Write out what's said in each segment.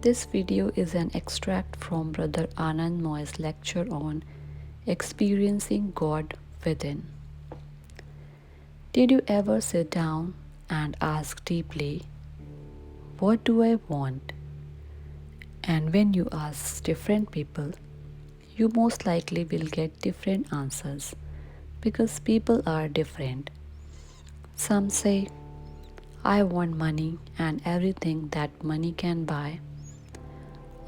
This video is an extract from Brother Anandamoy's lecture on experiencing God within. Did you ever sit down and ask deeply, what do I want? And when you ask different people, you most likely will get different answers because people are different. Some say, I want money and everything that money can buy.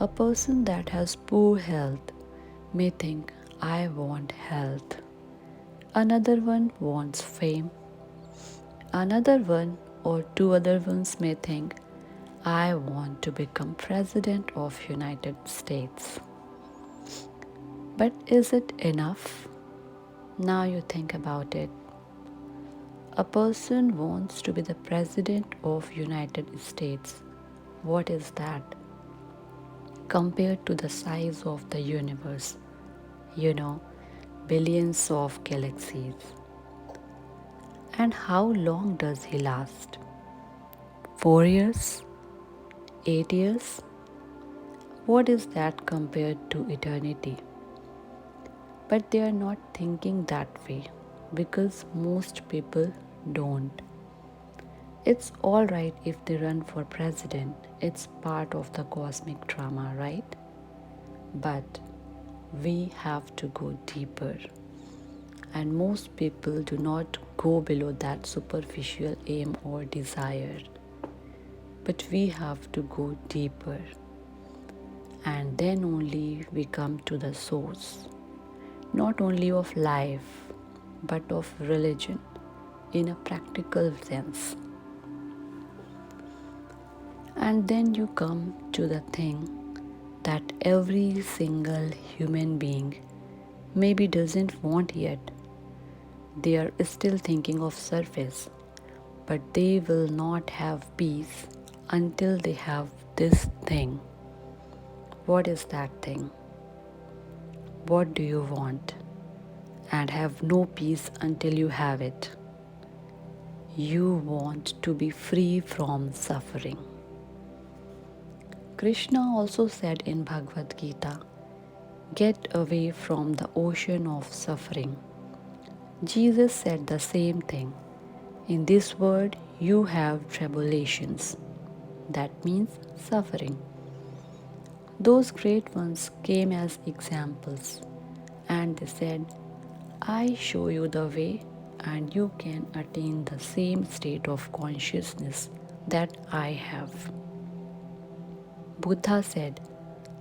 A person that has poor health may think, I want health. Another one wants fame. Another one or two other ones may think, I want to become President of United States. But is it enough? Now you think about it. A person wants to be the President of United States. What is that? Compared to the size of the universe, you know, billions of galaxies. And how long does he last? 4 years? 8 years? What is that compared to eternity? But they are not thinking that way because most people don't. It's alright if they run for president, it's part of the cosmic drama, right? But we have to go deeper. And most people do not go below that superficial aim or desire. But we have to go deeper. And then only we come to the source, not only of life, but of religion in a practical sense. And then you come to the thing that every single human being maybe doesn't want yet. They are still thinking of surface, but they will not have peace until they have this thing. What is that thing? What do you want? And have no peace until you have it. You want to be free from suffering. Krishna also said in Bhagavad Gita, get away from the ocean of suffering. Jesus said the same thing. In this world, you have tribulations. That means suffering. Those great ones came as examples and they said, I show you the way and you can attain the same state of consciousness that I have. Buddha said,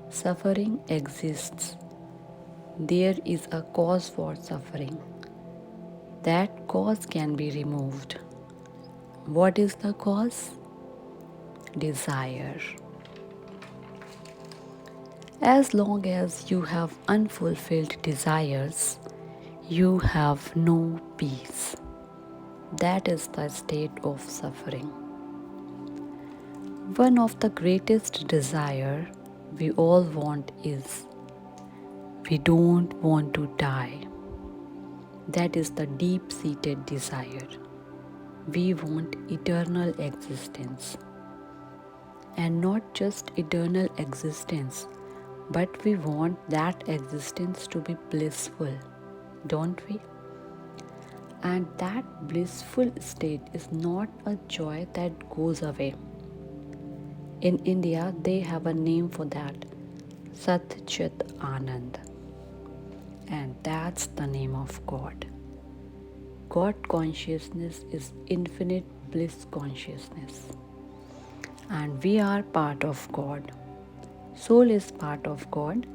suffering exists. There is a cause for suffering. That cause can be removed. What is the cause? Desire. As long as you have unfulfilled desires, you have no peace. That is the state of suffering. One of the greatest desire we all want is we don't want to die. That is the deep-seated desire. We want eternal existence. And not just eternal existence, but we want that existence to be blissful, don't we? And that blissful state is not a joy that goes away. In India, they have a name for that, Satchidananda. And that's the name of God. God consciousness is infinite bliss consciousness. And we are part of God. Soul is part of God.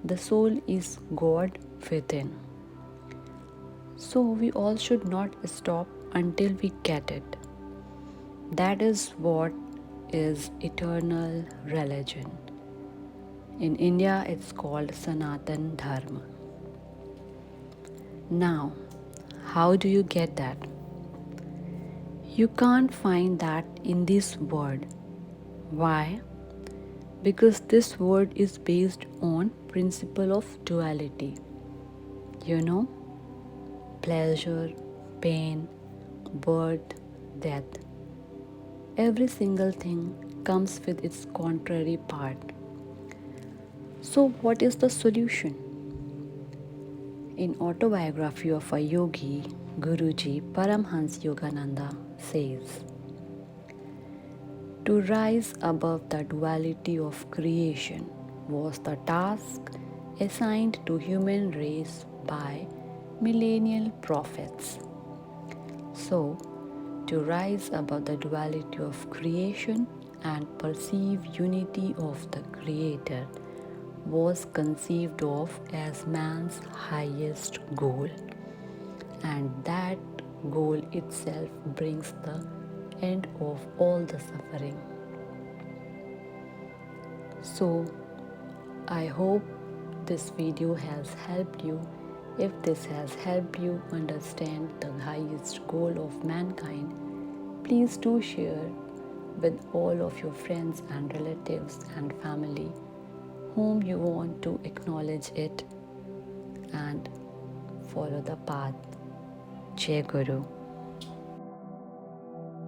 The soul is God within. So we all should not stop until we get it. That is what is eternal religion. In India, it's called Sanatan Dharma. Now, how do you get that? You can't find that in this word. Why? Because this word is based on principle of duality. You know, pleasure, pain, birth, death. Every single thing comes with its contrary part. So, what is the solution? In Autobiography of a Yogi, Guruji Paramahansa Yogananda says, to rise above the duality of creation was the task assigned to human race by millennial prophets. So, to rise above the duality of creation and perceive unity of the Creator was conceived of as man's highest goal, and that goal itself brings the end of all the suffering. So, I hope this video has helped you. If this has helped you understand the highest goal of mankind, please do share with all of your friends and relatives and family whom you want to acknowledge it and follow the path. Jai Guru.